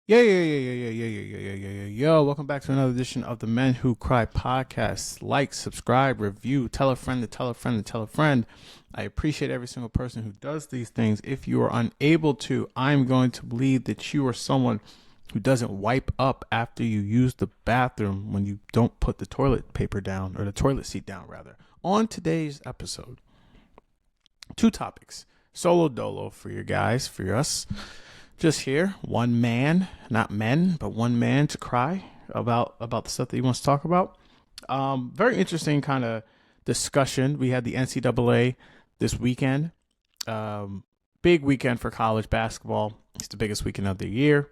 Yo, welcome back to another edition of the Men Who Cry podcast. Like, subscribe, review, tell a friend to tell a friend to tell a friend. I appreciate every single person who does these things. If you are unable to, I'm going to believe that you are someone who doesn't wipe up after you use the bathroom when you don't put the toilet paper down, or the toilet seat down, rather. On today's episode, two topics. Solo dolo for your guys, for us. Just here, one man, not men, but one man to cry about the stuff that he wants to talk about. Very interesting kind of discussion. We had the NCAA this weekend. Big weekend for college basketball. It's the biggest weekend of the year.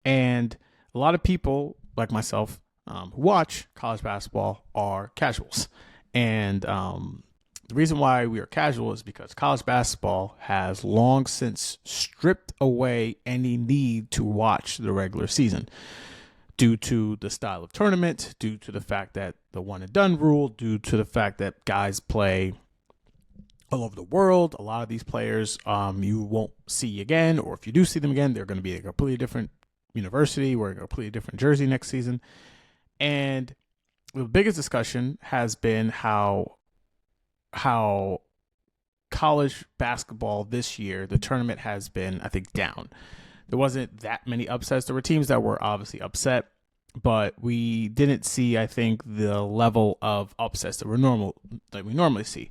And a lot of people, like myself, who watch college basketball are casuals. And the reason why we are casual is because college basketball has long since stripped away any need to watch the regular season due to the style of tournament, due to the fact that the one and done rule, due to the fact that guys play all over the world. A lot of these players you won't see again, or if you do see them again, they're going to be a completely different university, wearing a completely different jersey next season. And the biggest discussion has been how college basketball this year, the tournament has been, I think, down. There wasn't that many upsets. There were teams that were obviously upset, but we didn't see, I think, the level of upsets that we normally see.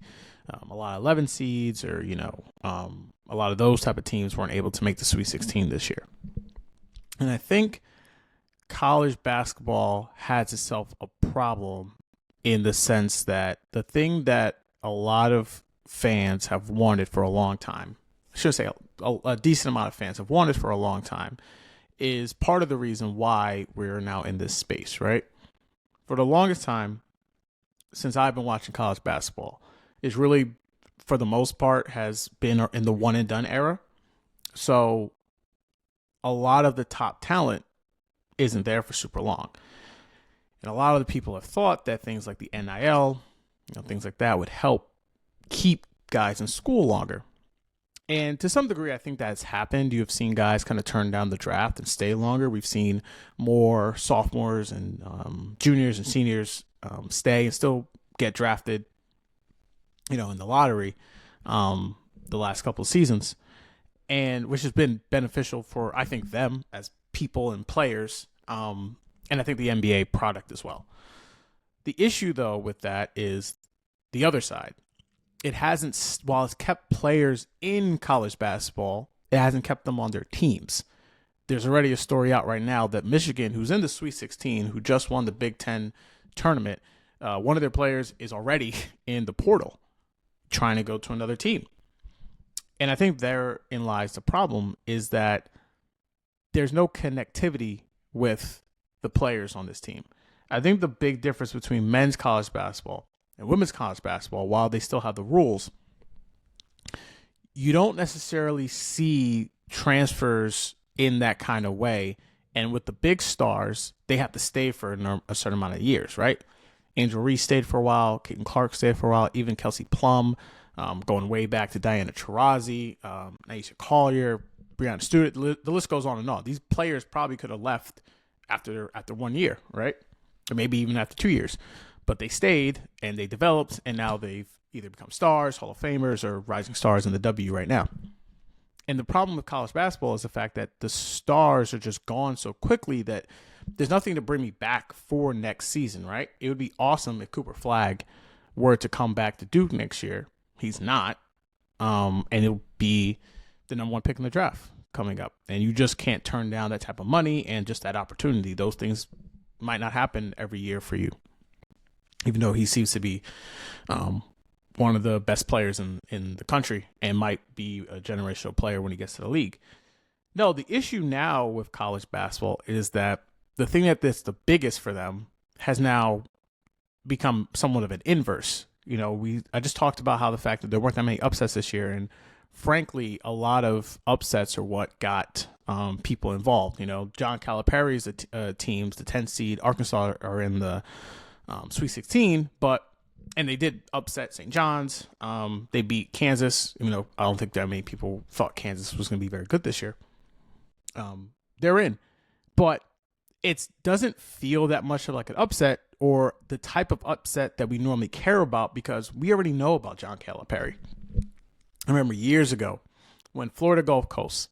A lot of 11 seeds, or a lot of those type of teams weren't able to make the Sweet 16 this year. And I think college basketball has itself a problem in the sense that the thing that a lot of fans have wanted for a long time, I should say a decent amount of fans have wanted for a long time, is part of the reason why we're now in this space, right? For the longest time, since I've been watching college basketball, is really, for the most part, has been in the one and done era. So a lot of the top talent isn't there for super long. And a lot of the people have thought that things like the NIL, things like that would help keep guys in school longer. And to some degree, I think that's happened. You have seen guys kind of turn down the draft and stay longer. We've seen more sophomores and juniors and seniors stay and still get drafted, in the lottery the last couple of seasons, and which has been beneficial for, I think, them as people and players, and I think the NBA product as well. The issue, though, with that is the other side. It hasn't, while it's kept players in college basketball, it hasn't kept them on their teams. There's already a story out right now that Michigan, who's in the Sweet 16, who just won the Big Ten tournament, one of their players is already in the portal trying to go to another team. And I think therein lies the problem, is that there's no connectivity with the players on this team. I think the big difference between men's college basketball and women's college basketball, while they still have the rules, you don't necessarily see transfers in that kind of way. And with the big stars, they have to stay for a certain amount of years, right? Angel Reese stayed for a while. Caitlin Clark stayed for a while. Even Kelsey Plum, going way back to Diana Taurasi, Naisha Collier, Breanna Stewart. The list goes on and on. These players probably could have left after 1 year, right? Or maybe even after 2 years. But they stayed and they developed, and now they've either become stars, Hall of Famers, or rising stars in the W right now. And the problem with college basketball is the fact that the stars are just gone so quickly that there's nothing to bring me back for next season, right? It would be awesome if Cooper Flagg were to come back to Duke next year. He's not. And it'll be the number one pick in the draft coming up. And you just can't turn down that type of money and just that opportunity. Those things might not happen every year for you, even though he seems to be one of the best players in the country and might be a generational player when he gets to the league. No, the issue now with college basketball is that the thing that's the biggest for them has now become somewhat of an inverse. I just talked about how the fact that there weren't that many upsets this year, and frankly, a lot of upsets are what got people involved. John Calipari's teams, the 10 seed Arkansas, are in the Sweet 16, and they did upset St. John's. They beat Kansas. I don't think that many people thought Kansas was going to be very good this year. they're in. But it doesn't feel that much of like an upset or the type of upset that we normally care about because we already know about John Calipari. I remember years ago when Florida Gulf Coast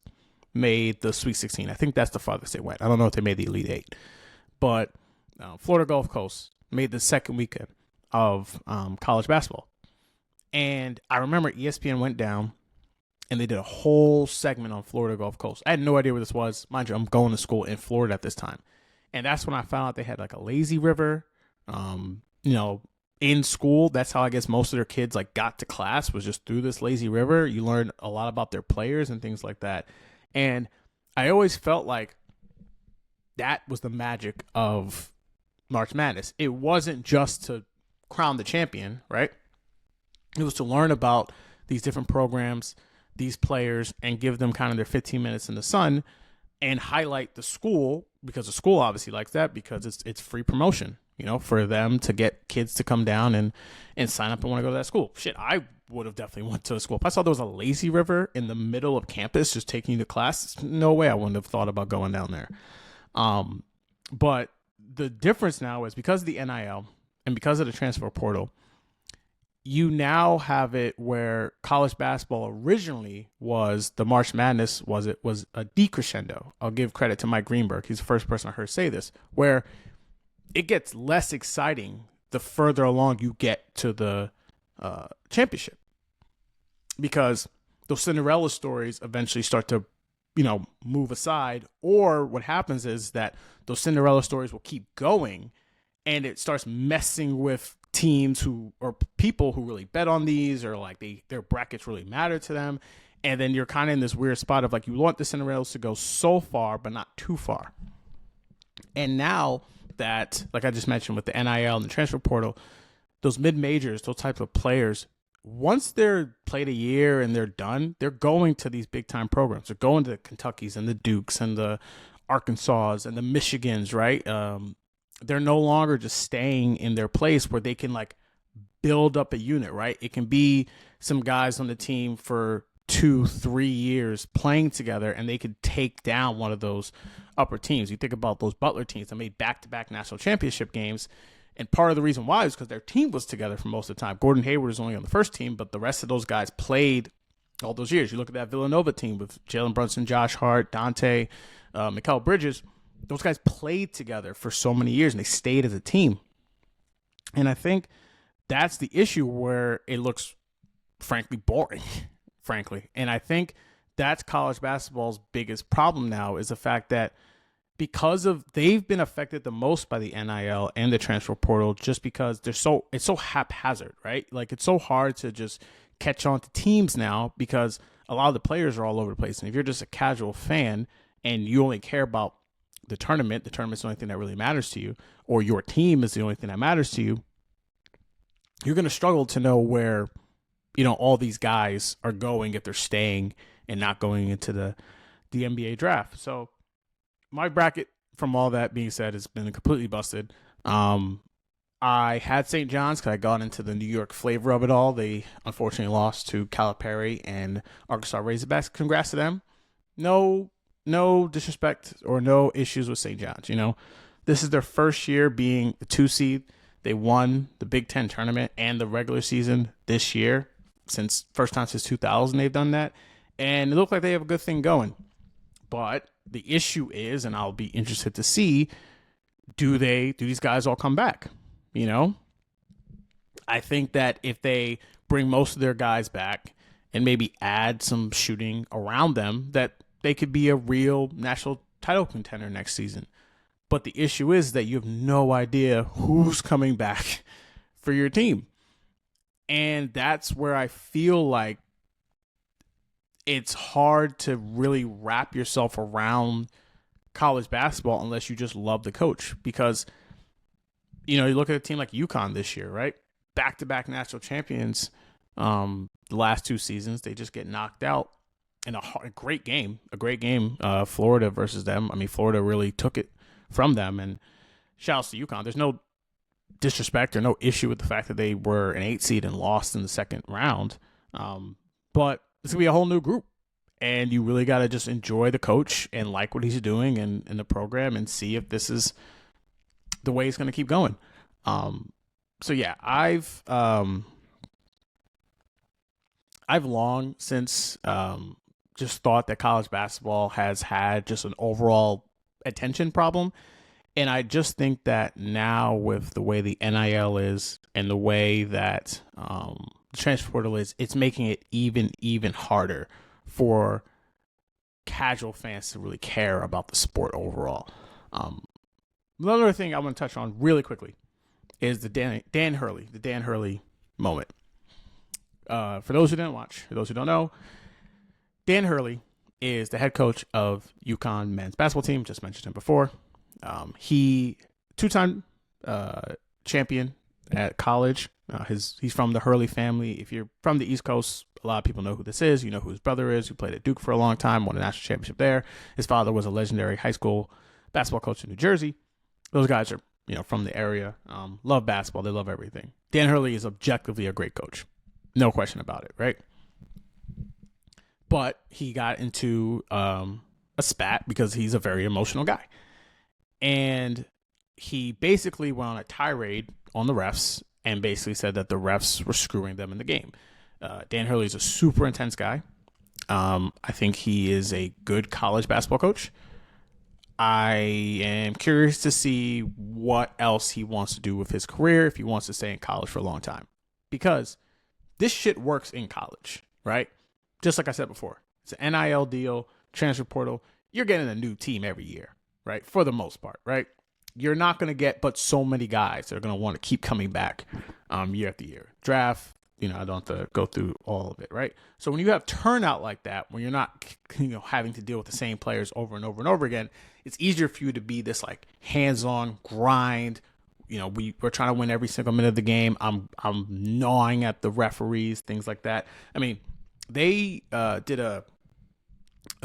made the Sweet 16. I think that's the farthest they went. I don't know if they made the Elite Eight. But Florida Gulf Coast made the second weekend of college basketball. And I remember ESPN went down and they did a whole segment on Florida Gulf Coast. I had no idea where this was. Mind you, I'm going to school in Florida at this time. And that's when I found out they had like a lazy river, in school. That's how I guess most of their kids like got to class was just through this lazy river. You learn a lot about their players and things like that. And I always felt like that was the magic of March Madness. It wasn't just to crown the champion, right? It was to learn about these different programs, these players, and give them kind of their 15 minutes in the sun and highlight the school, because the school obviously likes that because it's free promotion, for them to get kids to come down and sign up and want to go to that school. Shit, I would have definitely went to a school. If I saw there was a lazy river in the middle of campus just taking you to class, no way I wouldn't have thought about going down there. But the difference now is because of the NIL and because of the transfer portal, you now have it where college basketball originally was the March Madness was a decrescendo. I'll give credit to Mike Greenberg. He's the first person I heard say this, where it gets less exciting the further along you get to the championship, because those Cinderella stories eventually start to, move aside. Or what happens is that those Cinderella stories will keep going and it starts messing with teams or people who really bet on these, or like their brackets really matter to them. And then you're kind of in this weird spot of like, you want the Cinderellas to go so far, but not too far. And now that, like I just mentioned with the NIL and the transfer portal, those mid-majors, those types of players, once they're played a year and they're done, they're going to these big-time programs. They're going to the Kentuckys and the Dukes and the Arkansas and the Michigans, right? They're no longer just staying in their place where they can like build up a unit, right? It can be some guys on the team for 2-3 years playing together and they could take down one of those upper teams. You think about those Butler teams that made back-to-back national championship games. And part of the reason why is because their team was together for most of the time. Gordon Hayward is only on the first team, but the rest of those guys played all those years. You look at that Villanova team with Jalen Brunson, Josh Hart, Dante, Mikal Bridges. Those guys played together for so many years and they stayed as a team. And I think that's the issue where it looks, frankly, boring, frankly. And I think that's college basketball's biggest problem now is the fact that because they've been affected the most by the NIL and the transfer portal just because it's so haphazard, right? Like it's so hard to just catch on to teams now because a lot of the players are all over the place. And if you're just a casual fan and you only care about the tournament's the only thing that really matters to you, or your team is the only thing that matters to you, you're going to struggle to know where, all these guys are going if they're staying and not going into the NBA draft. So my bracket, from all that being said, has been completely busted. I had St. John's because I got into the New York flavor of it all. They unfortunately lost to Calipari and Arkansas Razorbacks. Congrats to them. No disrespect or no issues with St. John's. This is their first year being the 2 seed. They won the Big Ten tournament and the regular season this year. First time since 2000 they've done that. And it looked like they have a good thing going. But the issue is, and I'll be interested to see, do these guys all come back? I think that if they bring most of their guys back and maybe add some shooting around them, that they could be a real national title contender next season. But the issue is that you have no idea who's coming back for your team. And that's where I feel like it's hard to really wrap yourself around college basketball unless you just love the coach. Because, you look at a team like UConn this year, right? Back-to-back national champions the last 2 seasons. They just get knocked out in a great game, Florida versus them. I mean, Florida really took it from them. And shouts to UConn. There's no disrespect or no issue with the fact that they were an 8 seed and lost in the second round. But it's going to be a whole new group. And you really got to just enjoy the coach and like what he's doing in the program and see if this is the way it's going to keep going. So yeah, I've long since just thought that college basketball has had just an overall attention problem. And I just think that now with the way the NIL is and the way that the transfer portal is, it's making it even harder for casual fans to really care about the sport overall. Another thing I want to touch on really quickly is the Dan Hurley moment. For those who didn't watch, for those who don't know, Dan Hurley is the head coach of UConn men's basketball team. Just mentioned him before. He two-time champion at college. He's from the Hurley family. If you're from the East Coast, a lot of people know who this is. You know who his brother is, who played at Duke for a long time, won a national championship there. His father was a legendary high school basketball coach in New Jersey. Those guys are, from the area. Love basketball. They love everything. Dan Hurley is objectively a great coach. No question about it, right? But he got into a spat because he's a very emotional guy. And he basically went on a tirade on the refs and basically said that the refs were screwing them in the game. Dan Hurley is a super intense guy. I think he is a good college basketball coach. I am curious to see what else he wants to do with his career if he wants to stay in college for a long time. Because this shit works in college, right? Just like I said before, it's an NIL deal, transfer portal. You're getting a new team every year, right? For the most part, right? You're not going to get but so many guys that are going to want to keep coming back year after year. Draft, I don't have to go through all of it, right? So when you have turnout like that, when you're not, having to deal with the same players over and over and over again, it's easier for you to be this like hands-on grind. We're trying to win every single minute of the game. I'm gnawing at the referees, things like that. I mean, they did a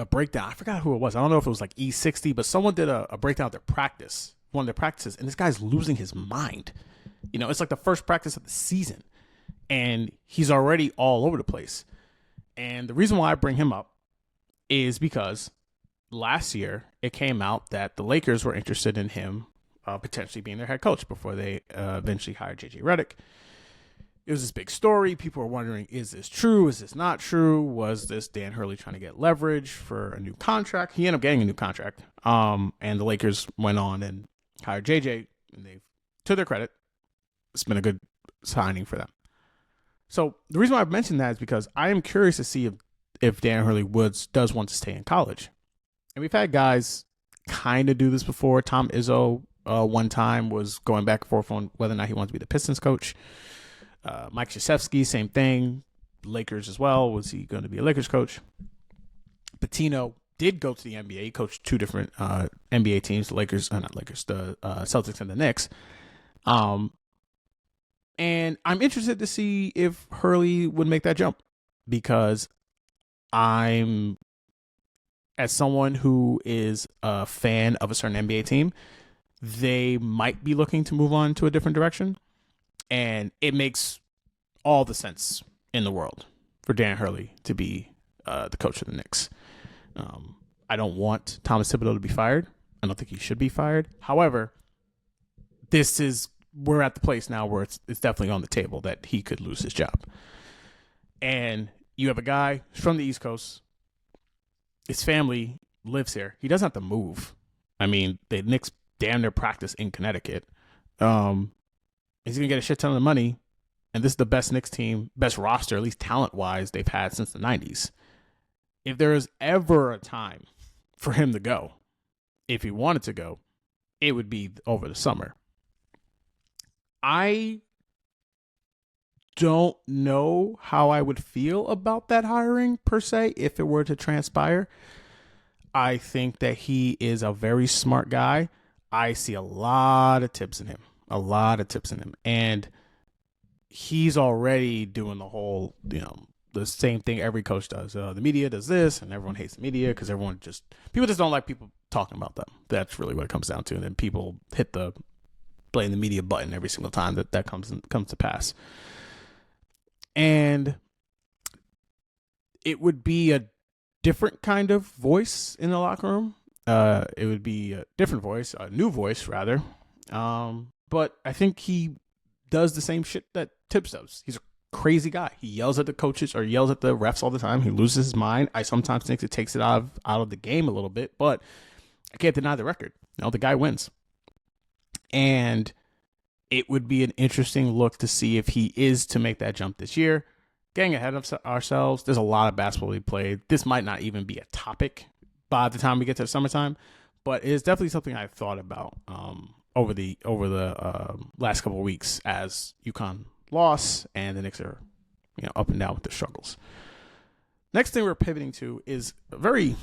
breakdown. I forgot who it was. I don't know if it was like E60, but someone did a breakdown of one of their practices, and this guy's losing his mind. It's like the first practice of the season, and he's already all over the place. And the reason why I bring him up is because last year it came out that the Lakers were interested in him potentially being their head coach before they eventually hired JJ Redick. It was this big story. People were wondering, is this true? Is this not true? Was this Dan Hurley trying to get leverage for a new contract? He ended up getting a new contract. And the Lakers went on and hired JJ, and they've, to their credit, it's been a good signing for them. So the reason why I've mentioned that is because I am curious to see if Dan Hurley does want to stay in college. And we've had guys kind of do this before. Tom Izzo one time was going back and forth on whether or not he wanted to be the Pistons coach. Mike Krzyzewski, same thing. Lakers as well. Was he going to be a Lakers coach? Pitino did go to the NBA. He coached two different NBA teams, the Celtics and the Knicks. And I'm interested to see if Hurley would make that jump, because as someone who is a fan of a certain NBA team, they might be looking to move on to a different direction. And it makes all the sense in the world for Dan Hurley to be the coach of the Knicks. I don't want Thomas Thibodeau to be fired. I don't think he should be fired. However, we're at the place now where it's definitely on the table that he could lose his job. And you have a guy from the East Coast. His family lives here. He doesn't have to move. I mean, the Knicks damn near practice in Connecticut. He's going to get a shit ton of money. And this is the best Knicks team, best roster, at least talent-wise, they've had since the 90s. If there is ever a time for him to go, if he wanted to go, it would be over the summer. I don't know how I would feel about that hiring, per se, if it were to transpire. I think that he is a very smart guy. I see a lot of tips in him. And he's already doing the whole, the same thing every coach does. The media does this, and everyone hates the media because people just don't like people talking about them. That's really what it comes down to. And then people hit the blame the media button every single time that comes to pass. And it would be a different kind of voice in the locker room. It would be a different voice, a new voice rather. But I think he does the same shit that Tibbs does. He's a crazy guy. He yells at the coaches or yells at the refs all the time. He loses his mind. I sometimes think it takes it out of the game a little bit, but I can't deny the record. The guy wins. And it would be an interesting look to see if he is to make that jump this year. Getting ahead of ourselves, there's a lot of basketball we played. This might not even be a topic by the time we get to the summertime, but it is definitely something I've thought about over the last couple of weeks as UConn lost and the Knicks are up and down with their struggles. Next thing we're pivoting to is a very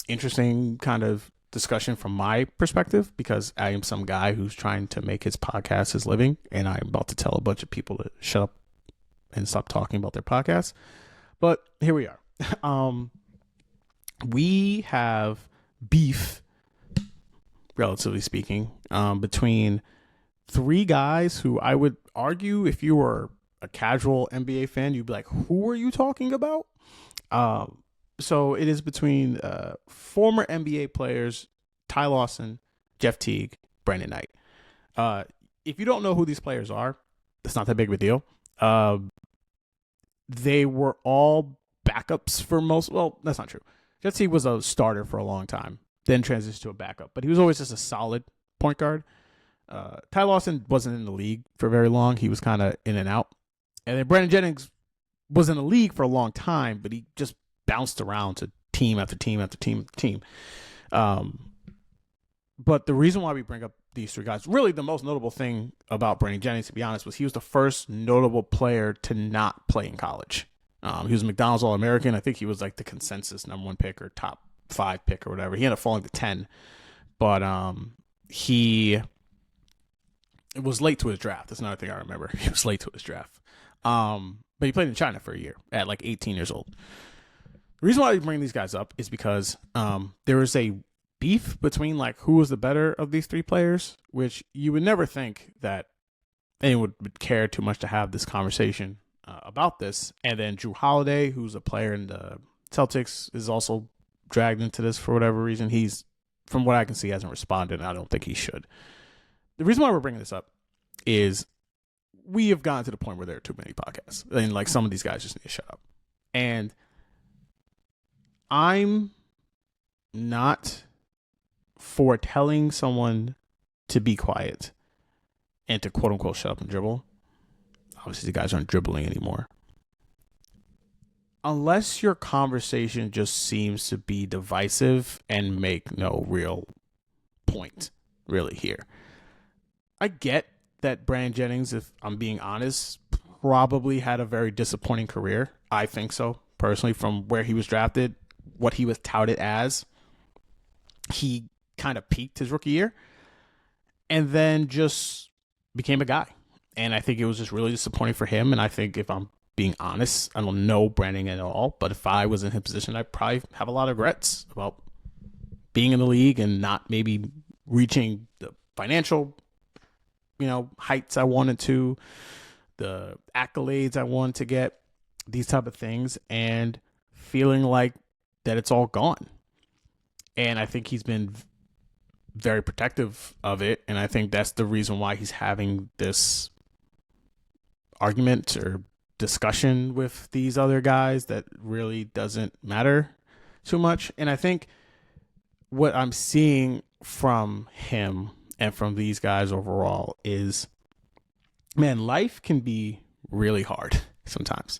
interesting kind of discussion from my perspective, because I am some guy who's trying to make his podcast his living, and I'm about to tell a bunch of people to shut up and stop talking about their podcasts. But here we are. We have beef, relatively speaking, between three guys who I would argue, if you were a casual NBA fan, you'd be like, who are you talking about? So it is between former NBA players Ty Lawson, Jeff Teague, Brandon Knight. If you don't know who these players are, it's not that big of a deal. They were all backups for most. Well, that's not true. Jeff Teague was a starter for a long time, then transitioned to a backup, but he was always just a solid point guard. Ty Lawson wasn't in the league for very long. He was kind of in and out. And then Brandon Jennings was in the league for a long time, but he just bounced around to team after team after team after team. But the reason why we bring up these three guys, really the most notable thing about Brandon Jennings, to be honest, was he was the first notable player to not play in college. He was a McDonald's All-American. I think he was like the consensus number 1 pick or top 5 pick or whatever. He ended up falling to 10. But he was late to his draft. That's another thing I remember. He was late to his draft. But he played in China for a year at like 18 years old. The reason why I bring these guys up is because there is a beef between like who was the better of these three players, which you would never think that anyone would care too much to have this conversation about this. And then Drew Holiday, who's a player in the Celtics, is also dragged into this for whatever reason. He's, from what I can see, hasn't responded, and I don't think he should. The reason why we're bringing this up is we have gotten to the point where there are too many podcasts, and like some of these guys just need to shut up. And I'm not for telling someone to be quiet and to quote unquote shut up and dribble. Obviously, the guys aren't dribbling anymore. Unless your conversation just seems to be divisive and make no real point really here. I get that Brandon Jennings, if I'm being honest, probably had a very disappointing career. I think so, personally, from where he was drafted, what he was touted as. He kind of peaked his rookie year and then just became a guy. And I think it was just really disappointing for him. And I think, if I'm being honest, I don't know Brandon at all, but if I was in his position, I'd probably have a lot of regrets about being in the league and not maybe reaching the financial, heights I wanted to, the accolades I wanted to get, these type of things, and feeling like that it's all gone. And I think he's been very protective of it. And I think that's the reason why he's having this argument or discussion with these other guys that really doesn't matter too much. And I think what I'm seeing from him and from these guys overall is, man, life can be really hard sometimes,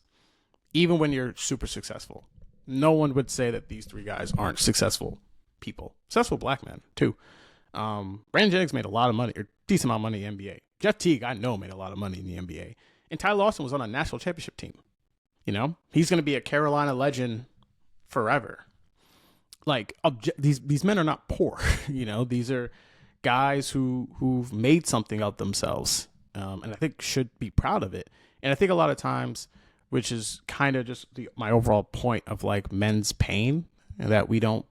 even when you're super successful. No one would say that these three guys aren't successful people. Successful black men, too. Brandon Jennings made a lot of money, or decent amount of money in the NBA. Jeff Teague, I know, made a lot of money in the NBA. And Ty Lawson was on a national championship team. He's going to be a Carolina legend forever. Like, these men are not poor. These are guys who've made something of themselves, and I think should be proud of it. And I think a lot of times, which is kind of just my overall point of like men's pain, and that we don't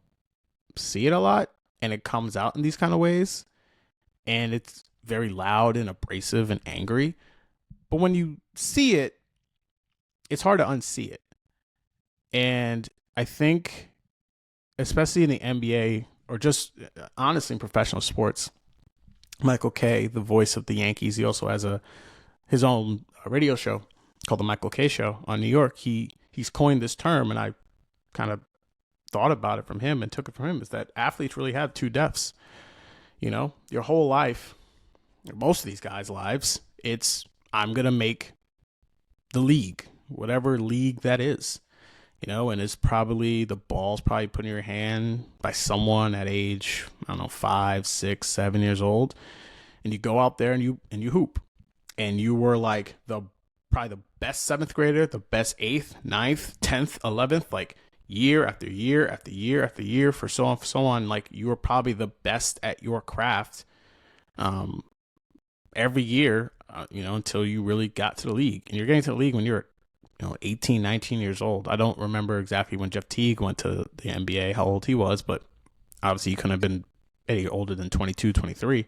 see it a lot, and it comes out in these kind of ways, and it's very loud and abrasive and angry. But when you see it, it's hard to unsee it. And I think, especially in the NBA or just honestly in professional sports, Michael Kay, the voice of the Yankees, he also has his own radio show called the Michael Kay Show on New York. He's coined this term, and I kind of thought about it from him and took it from him, is that athletes really have two deaths. Your whole life, most of these guys' lives, it's I'm going to make the league, whatever league that is, and it's probably the ball's probably put in your hand by someone at age, I don't know, 5, 6, 7 years old. And you go out there and you hoop, and you were like probably the best 7th grader, the best 8th, 9th, 10th, 11th, like year after year after year after year for so on. Like you were probably the best at your craft every year, until you really got to the league. And you're getting to the league when you're 18, 19 years old. I don't remember exactly when Jeff Teague went to the NBA, how old he was, but obviously he couldn't have been any older than 22, 23.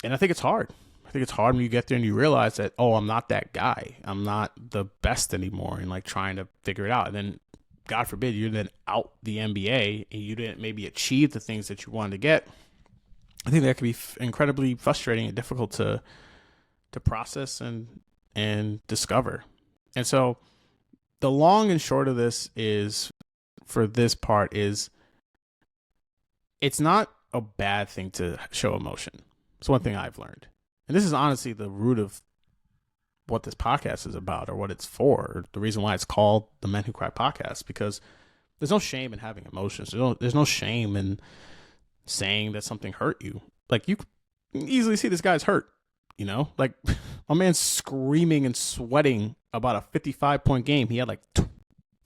And I think it's hard. I think it's hard when you get there and you realize that, I'm not that guy. I'm not the best anymore, and like trying to figure it out. And then, God forbid, you're then out the NBA and you didn't maybe achieve the things that you wanted to get. I think that could be incredibly frustrating and difficult to process and discover. And so the long and short of this is, for this part, is it's not a bad thing to show emotion. It's one thing I've learned. And this is honestly the root of what this podcast is about, or what it's for, or the reason why it's called the Men Who Cry podcast, because there's no shame in having emotions. There's no shame in saying that something hurt you. Like, you can easily see this guy's hurt, like my man's screaming and sweating about a 55-point game. He had I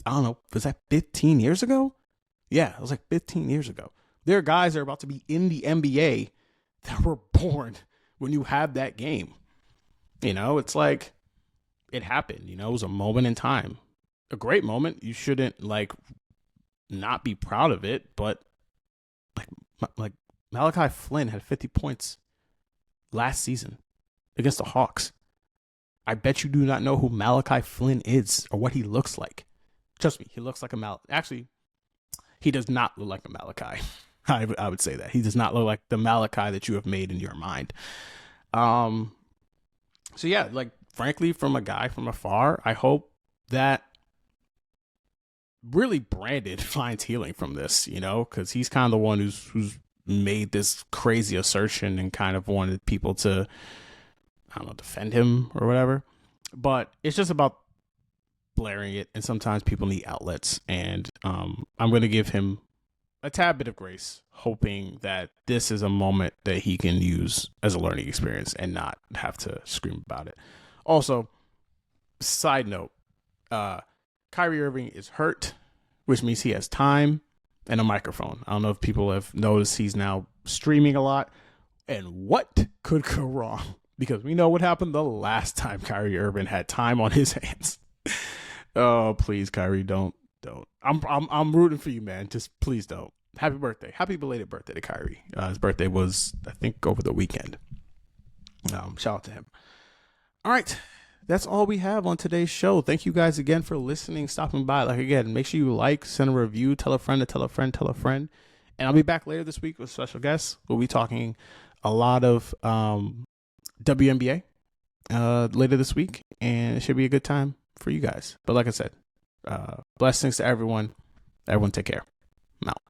don't know, was that 15 years ago? Yeah, it was like 15 years ago. There are guys that are about to be in the NBA that were born when you have that game. It's like, it happened, it was a moment in time, a great moment. You shouldn't not be proud of it, but like Malachi Flynn had 50 points last season against the Hawks. I bet you do not know who Malachi Flynn is or what he looks like. Trust me, he looks like a Malachi. Actually, he does not look like a Malachi. I would say that. He does not look like the Malachi that you have made in your mind. So yeah, frankly, from a guy from afar, I hope that really Brandon finds healing from this, because he's kind of the one who's made this crazy assertion and kind of wanted people to, I don't know, defend him or whatever. But it's just about blaring it, and sometimes people need outlets. And I'm going to give him a tad bit of grace, hoping that this is a moment that he can use as a learning experience and not have to scream about it. Also, side note, Kyrie Irving is hurt, which means he has time and a microphone. I don't know if people have noticed he's now streaming a lot. And what could go wrong? Because we know what happened the last time Kyrie Irving had time on his hands. Oh, please, Kyrie, don't. I'm rooting for you, man. Just please don't. Happy birthday. Happy belated birthday to Kyrie. His birthday was, I think, over the weekend. Shout out to him. All right. That's all we have on today's show. Thank you guys again for listening, stopping by. Again, make sure you send a review, tell a friend to tell a friend, tell a friend. And I'll be back later this week with special guests. We'll be talking a lot of WNBA later this week, and it should be a good time for you guys. But like I said, blessings to everyone. Everyone take care. I'm out.